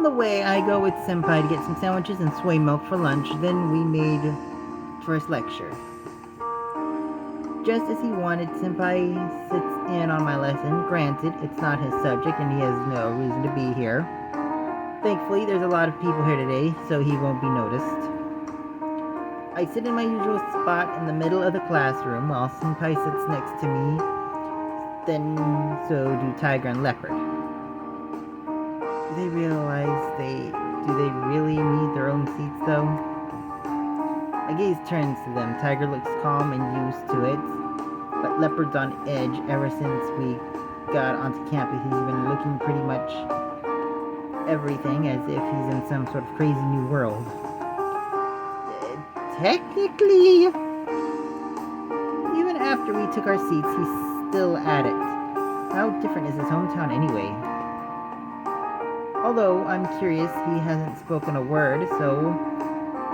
the way, I go with Senpai to get some sandwiches and soy milk for lunch. Then we made first lecture. Just as he wanted, Senpai sits in on my lesson. Granted, it's not his subject and he has no reason to be here. Thankfully, there's a lot of people here today, so he won't be noticed. I sit in my usual spot in the middle of the classroom while Senpai sits next to me. Then so do Tiger and Leopard. Do they really need their own seats though? My gaze turns to them. Tiger looks calm and used to it, but Leopard's on edge ever since we got onto campus. He's been looking pretty much everything as if he's in some sort of crazy new world. Technically, even after we took our seats, he's still at it. How different is his hometown anyway? Although I'm curious, he hasn't spoken a word, so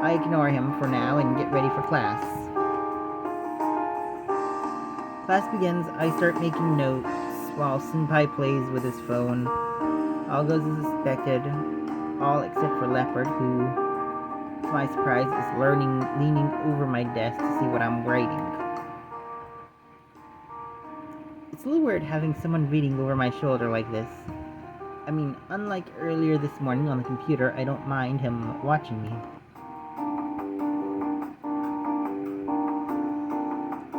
I ignore him for now and get ready for class. Class begins. I start making notes while Senpai plays with his phone. All goes as expected, all except for Leopard, who, to my surprise, is leaning over my desk to see what I'm writing. It's a little weird having someone reading over my shoulder like this. I mean, unlike earlier this morning on the computer, I don't mind him watching me.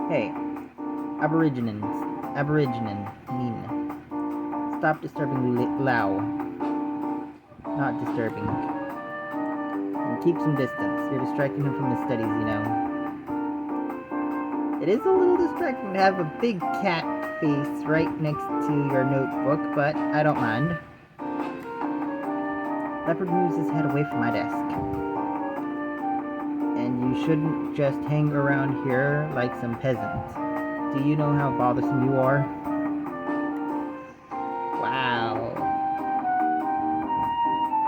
Hey, Aborigine. Stop disturbing Lao. Not disturbing. And keep some distance. You're distracting him from the studies, you know. It is a little distracting to have a big cat face right next to your notebook, but I don't mind. Leopard moves his head away from my desk. And you shouldn't just hang around here like some peasant. Do you know how bothersome you are? Wow.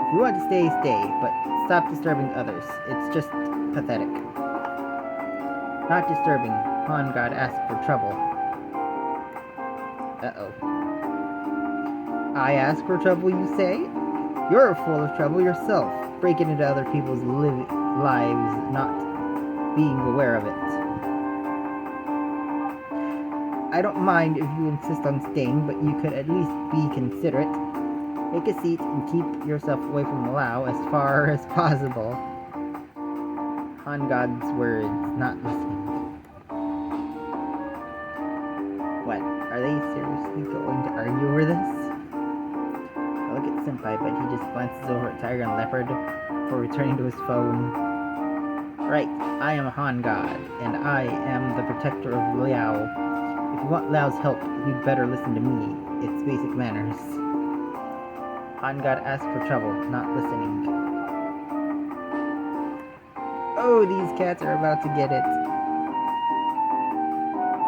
If you want to stay, stay, but stop disturbing others. It's just pathetic. Not disturbing. Han God asked for trouble. Uh-oh. I ask for trouble, you say? You're full of trouble yourself, breaking into other people's lives, not being aware of it. I don't mind if you insist on staying, but you could at least be considerate. Take a seat and keep yourself away from Lao as far as possible. Han God's words, not listening. What? Are they seriously going to argue over this? I look at Senpai, but he just glances over at Tiger and Leopard before returning to his phone. Right, I am a Han God, and I am the protector of Liao. If you want Liao's help, you'd better listen to me. It's basic manners. Han God asked for trouble, not listening. Oh, these cats are about to get it.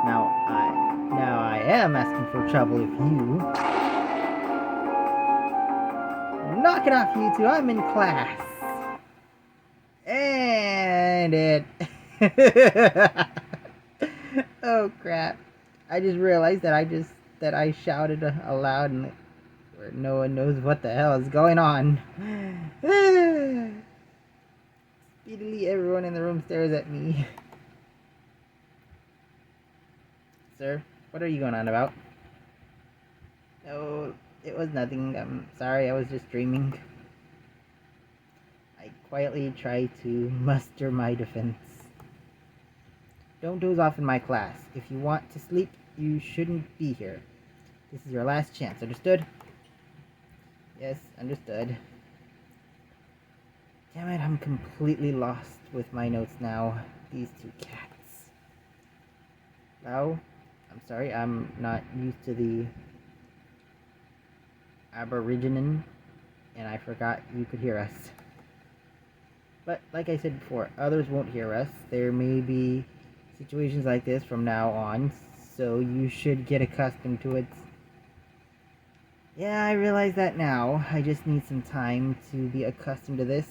Now I am asking for trouble if you... Knock it off, you two. I'm in class. And it... Oh, crap. I just realized that I shouted aloud and where no one knows what the hell is going on. Speedily, everyone in the room stares at me. Sir, what are you going on about? No, it was nothing. I'm sorry, I was just dreaming. I quietly try to muster my defense. Don't doze off in my class. If you want to sleep, you shouldn't be here. This is your last chance, understood? Yes, understood. Damn it, I'm completely lost with my notes now. These two cats. Lao, I'm sorry, I'm not used to the Aborigine, and I forgot you could hear us. But, like I said before, others won't hear us. There may be situations like this from now on, so you should get accustomed to it. Yeah, I realize that now. I just need some time to be accustomed to this.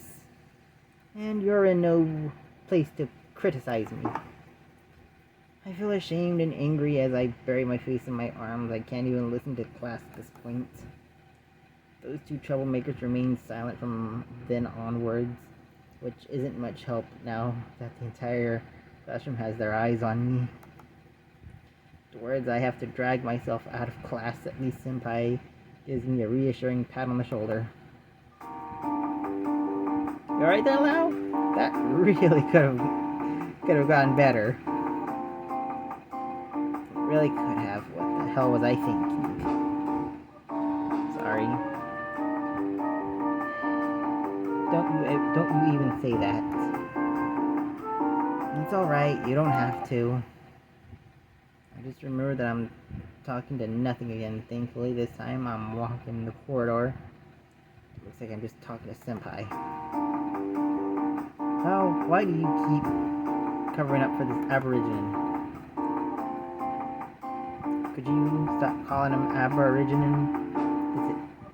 And you're in no place to criticize me. I feel ashamed and angry as I bury my face in my arms. I can't even listen to class at this point. Those two troublemakers remained silent from then onwards, which isn't much help now that the entire classroom has their eyes on me. Afterwards, I have to drag myself out of class. At least Senpai gives me a reassuring pat on the shoulder. You alright there, Lau? That really could have gotten better. It really could have. What the hell was I thinking? Sorry. Don't you even say that. It's alright, you don't have to. I just remember that I'm talking to nothing again. Thankfully, this time I'm walking the corridor. It looks like I'm just talking to Senpai. Oh, why do you keep covering up for this Aborigine? Could you stop calling him Aborigine?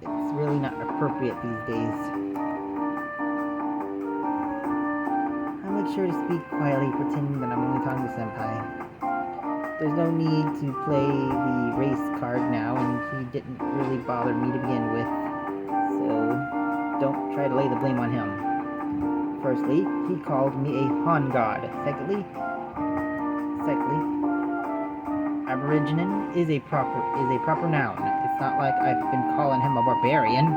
It's really not appropriate these days. I'll make sure to speak quietly, pretending that I'm only talking to Senpai. There's no need to play the race card now, and he didn't really bother me to begin with, so don't try to lay the blame on him. Firstly, he called me a Han god. Secondly, Aborigine is a proper noun. It's not like I've been calling him a barbarian.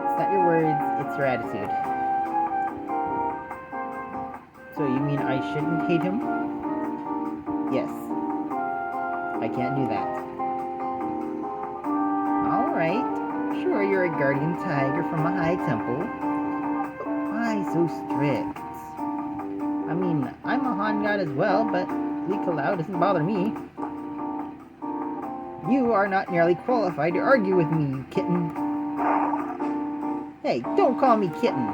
It's not your words, it's your attitude. So you mean I shouldn't hate him? Yes. I can't do that. Alright. Sure, you're a guardian tiger from a high temple. But why so strict? I mean, I'm a Han god as well, but Lau doesn't bother me. You are not nearly qualified to argue with me, you kitten. Hey, don't call me kitten.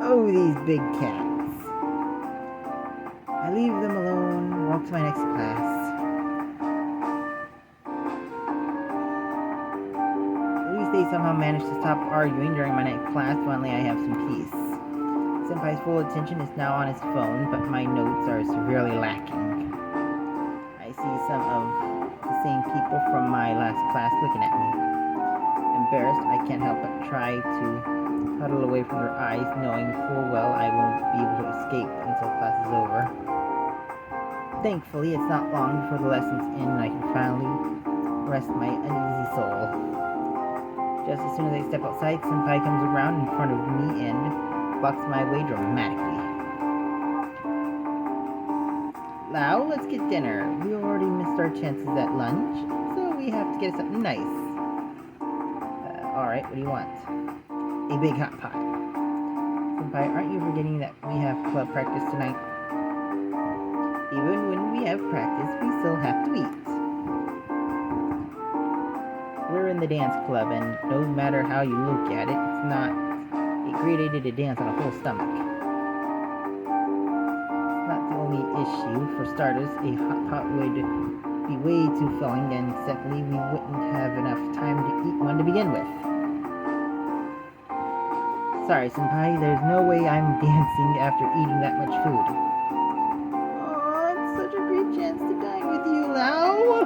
Oh, these big cats. I leave them alone, walk to my next class. At least they somehow managed to stop arguing during my next class. Finally, I have some peace. Senpai's full attention is now on his phone, but my notes are severely lacking. I see some of the same people from my last class looking at me. Embarrassed, I can't help but try to huddle away from their eyes, knowing full well I won't be able to escape until class is over. Thankfully, it's not long before the lessons end and I can finally rest my uneasy soul. Just as soon as I step outside, Senpai comes around in front of me and blocks my way dramatically. Lau, let's get dinner. We already missed our chances at lunch, so we have to get something nice. Alright, what do you want? A big hot pot. Senpai, aren't you forgetting that we have club practice tonight? Even when we have practice, we still have to eat. We're in the dance club, and no matter how you look at it, it's not a great idea to dance on a full stomach. It's not the only issue. For starters, a hot pot would be way too filling, and secondly, we wouldn't have enough time to eat one to begin with. Sorry, Senpai, there's no way I'm dancing after eating that much food. Oh, it's such a great chance to dine with you, Lau!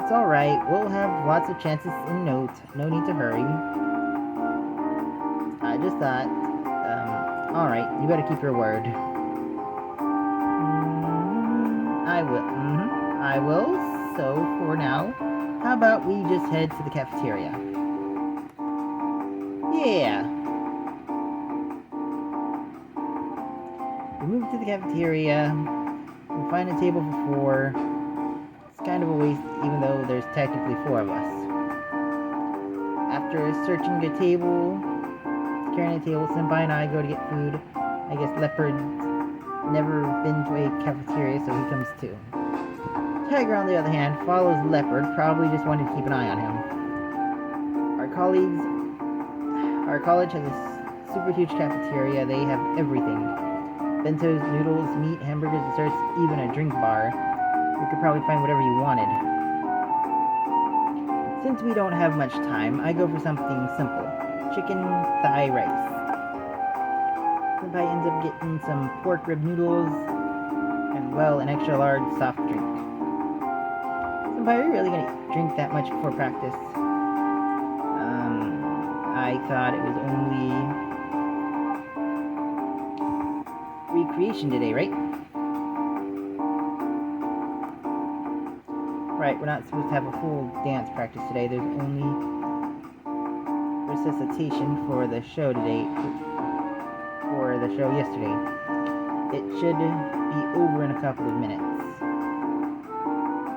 It's alright, we'll have lots of chances in note. No need to hurry. I just thought, alright, you better keep your word. I will. So, for now, how about we just head to the cafeteria? Yeah. We move to the cafeteria. We find a table for 4. It's kind of a waste, even though there's technically 4 of us. After searching the table, securing the table, Senpai and I go to get food. I guess Leopard's never been to a cafeteria, so he comes too. Tiger, on the other hand, follows Leopard, probably just wanted to keep an eye on him. Our college has a super huge cafeteria. They have everything. Bentos, noodles, meat, hamburgers, desserts, even a drink bar. You could probably find whatever you wanted. Since we don't have much time, I go for something simple. Chicken thigh rice. Senpai ends up getting some pork rib noodles and, well, an extra large soft drink. Senpai, are you really gonna drink that much before practice? I thought it was only recreation today, right? Right, we're not supposed to have a full dance practice today. There's only resuscitation for the show today, for the show yesterday. It should be over in a couple of minutes.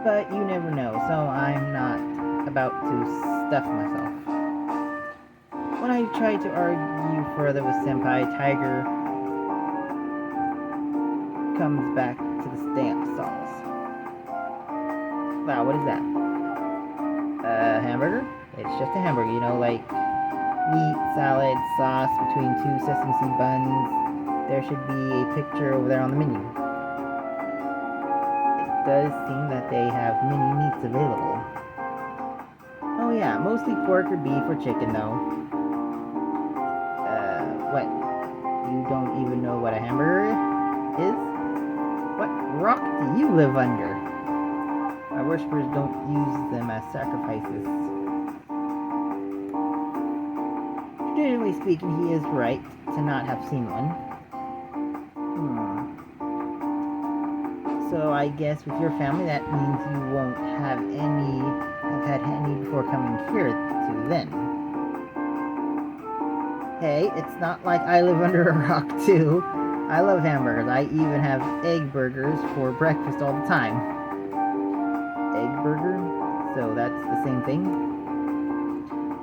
But you never know, so I'm not about to stuff myself. When I tried to argue further with Senpai, Tiger comes back to the stamp stalls. Wow, what is that? Hamburger? It's just a hamburger, you know, like meat, salad, sauce between 2 sesame seed buns. There should be a picture over there on the menu. It does seem that they have many meats available. Oh yeah, mostly pork or beef or chicken though. What? You don't even know what a hamburger is? What rock do you live under? My worshippers don't use them as sacrifices. Traditionally speaking, he is right to not have seen one. So I guess with your family, that means you won't have had any before coming here to then. Hey, it's not like I live under a rock too. I love hamburgers. I even have egg burgers for breakfast all the time. Egg burger? So that's the same thing?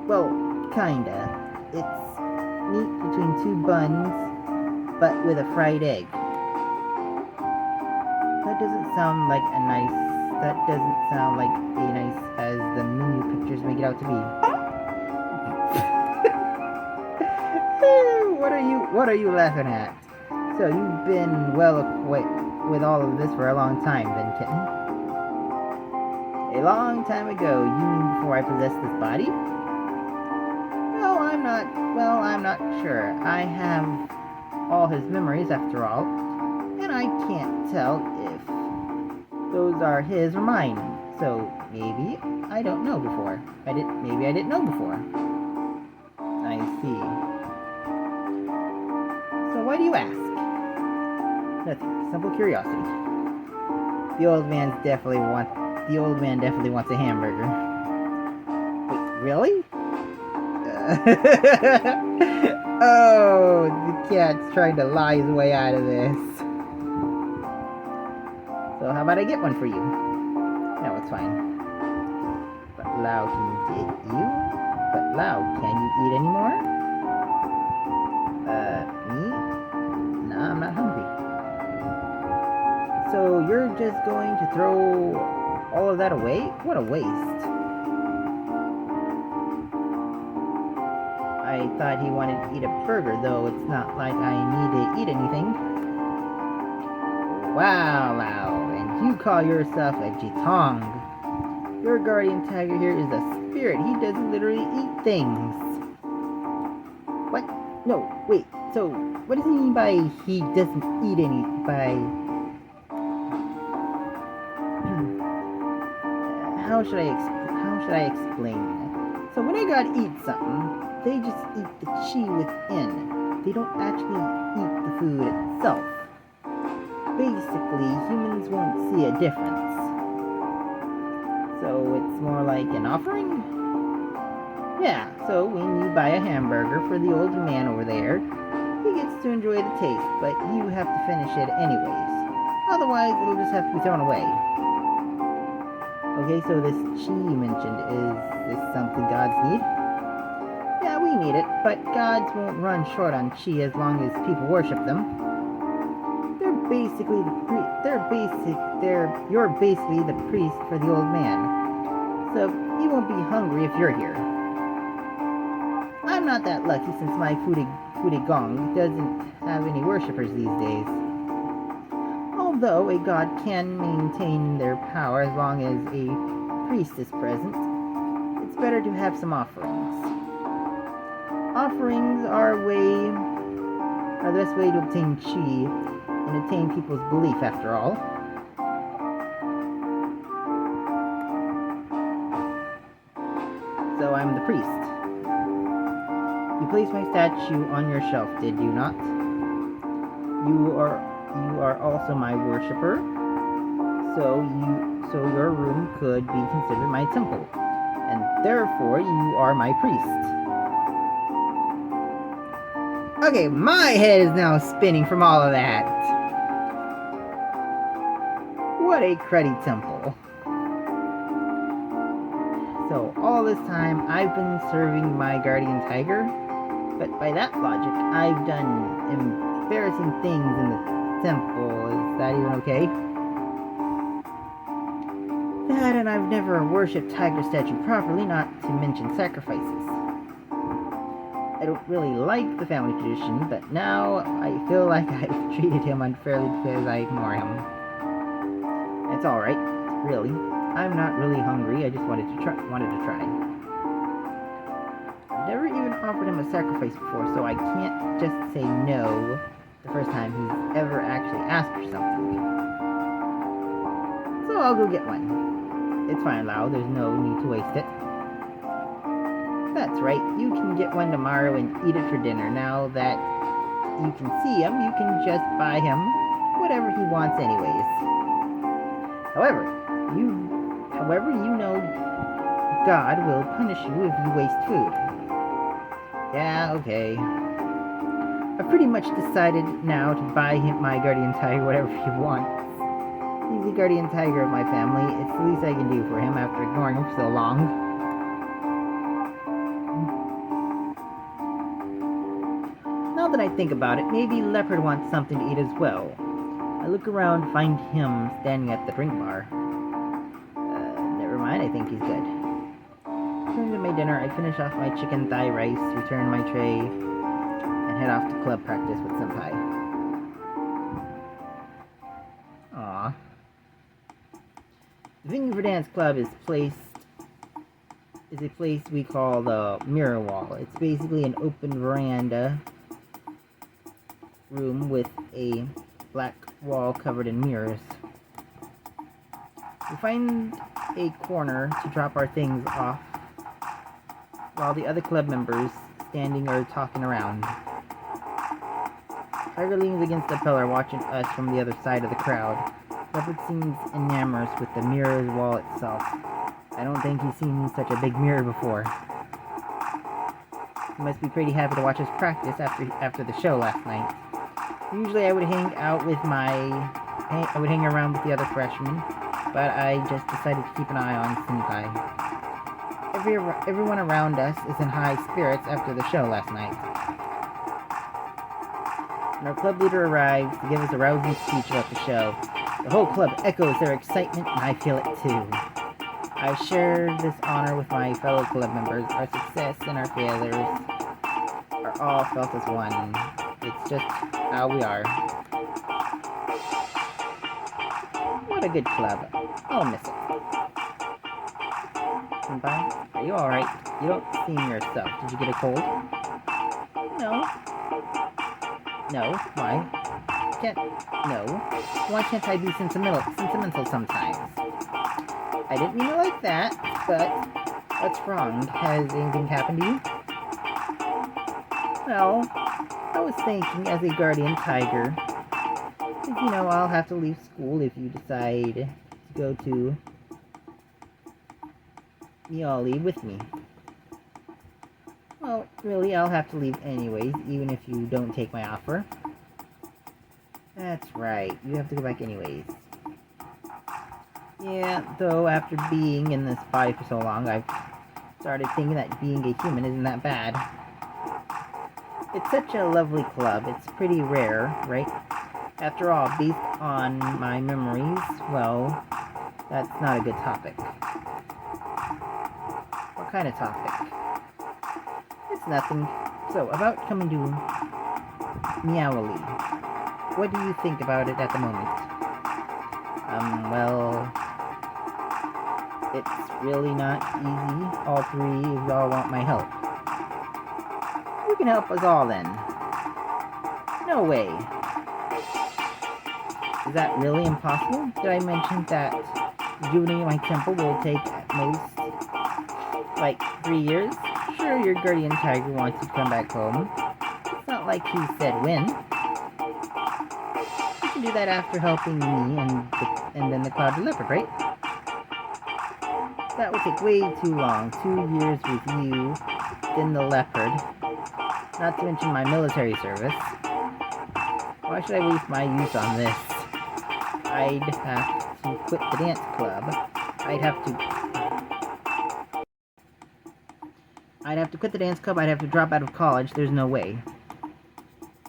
Well, kinda. It's meat between 2 buns, but with a fried egg. That doesn't sound like as nice as the menu pictures make it out to be. What are you laughing at? So you've been well acquainted with all of this for a long time then, kitten? A long time ago, you mean before I possessed this body? No, I'm not sure. I have all his memories after all, and I can't tell if those are his or mine. So maybe I don't know before. Maybe I didn't know before. I see. So why do you ask? Nothing. Simple curiosity. The old man definitely wants a hamburger. Wait, really? Oh, the cat's trying to lie his way out of this. So how about I get one for you? No, it's fine. But Lau, can you eat any more? Me? Nah, I'm not hungry. So you're just going to throw all of that away? What a waste. I thought he wanted to eat a burger, though it's not like I need to eat anything. Wow, and you call yourself a Jitong. Your guardian tiger here is a spirit. He doesn't literally eat things. What? No, wait. So, what does he mean by he doesn't eat any? How should I explain that? So when a god eats something, they just eat the chi within. They don't actually eat the food itself. Basically, humans won't see a difference. So it's more like an offering? Yeah, so when you buy a hamburger for the old man over there, he gets to enjoy the taste, but you have to finish it anyways. Otherwise, it'll just have to be thrown away. Okay, so this chi you mentioned, is this something gods need? Yeah, we need it, but gods won't run short on chi as long as people worship them. You're basically the priest for the old man. So you won't be hungry if you're here. I'm not that lucky since my Gong doesn't have any worshippers these days. Although a god can maintain their power as long as a priest is present, it's better to have some offerings. Offerings are a way are the best way to obtain chi and attain people's belief, after all. So I'm the priest. You placed my statue on your shelf, did you not? You are also my worshipper, so your room could be considered my temple, and therefore you are my priest. Okay, my head is now spinning from all of that. What a cruddy temple. So all this time I've been serving my guardian tiger, but by that logic I've done embarrassing things in the temple. Is that even okay? That, and I've never worshipped tiger statue properly, not to mention sacrifices. I don't really like the family tradition, but now I feel like I've treated him unfairly because I ignore him. It's alright, really. I'm not really hungry, I just wanted to try. I've never even offered him a sacrifice before, so I can't just say no the first time he's ever actually asked for something. So I'll go get one. It's fine, Lau, there's no need to waste it. That's right, you can get one tomorrow and eat it for dinner. Now that you can see him, you can just buy him whatever he wants anyways. However, you know God will punish you if you waste food. Yeah, okay. I've pretty much decided now to buy him my guardian tiger whatever he wants. He's the guardian tiger of my family. It's the least I can do for him after ignoring him for so long. Now that I think about it, maybe Leopard wants something to eat as well. I look around, find him standing at the drink bar. Never mind, I think he's good. Return to my dinner, I finish off my chicken thigh rice, return my tray, and head off to club practice with Senpai. Aww. The venue for dance club is a place we call the Mirror Wall. It's basically an open veranda room with a black wall covered in mirrors. We find a corner to drop our things off while the other club members standing or talking around. Tiger leans against the pillar watching us from the other side of the crowd. Leopard seems enamored with the mirror's wall itself. I don't think he's seen such a big mirror before. He must be pretty happy to watch us practice after the show last night. Usually I would hang around with the other freshmen, but I just decided to keep an eye on Senpai. Everyone around us is in high spirits after the show last night. When our club leader arrives to give us a rousing speech about the show, the whole club echoes their excitement, and I feel it too. I share this honor with my fellow club members. Our success and our failures are all felt as one. It's just how we are. What a good club. I'll miss it. Senpai, are you alright? You don't seem yourself. Did you get a cold? No. No? Why? Why can't I be sentimental sometimes? I didn't mean it like that, but what's wrong? Has anything happened to you? Well, I was thinking as a guardian tiger, I'll have to leave school if you decide to go to Miali with me. Well, really, I'll have to leave anyways, even if you don't take my offer. That's right, you have to go back anyways. Yeah, though after being in this body for so long, I've started thinking that being a human isn't that bad. It's such a lovely club, it's pretty rare, right? After all, based on my memories, well, that's not a good topic. What kind of topic? It's nothing. So, about coming to Miawali. What do you think about it at the moment? Well, it's really not easy. All three of y'all want my help. You can help us all then. No way. Is that really impossible? Did I mention that rejuvenating my temple will take at most, like, 3 years? Sure, your guardian tiger wants you to come back home. It's not like he said when. You can do that after helping me and then the cloud leopard, right? That will take way too long. 2 years with you, then the leopard. Not to mention my military service. Why should I waste my youth on this? I'd have to quit the dance club. I'd have to quit the dance club. I'd have to drop out of college. There's no way.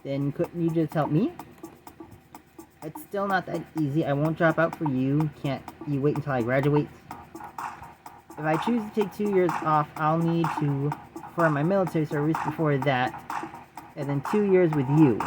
Then couldn't you just help me? It's still not that easy. I won't drop out for you. Can't you wait until I graduate? If I choose to take 2 years off, I'll need to perform my military service before that. And then 2 years with you.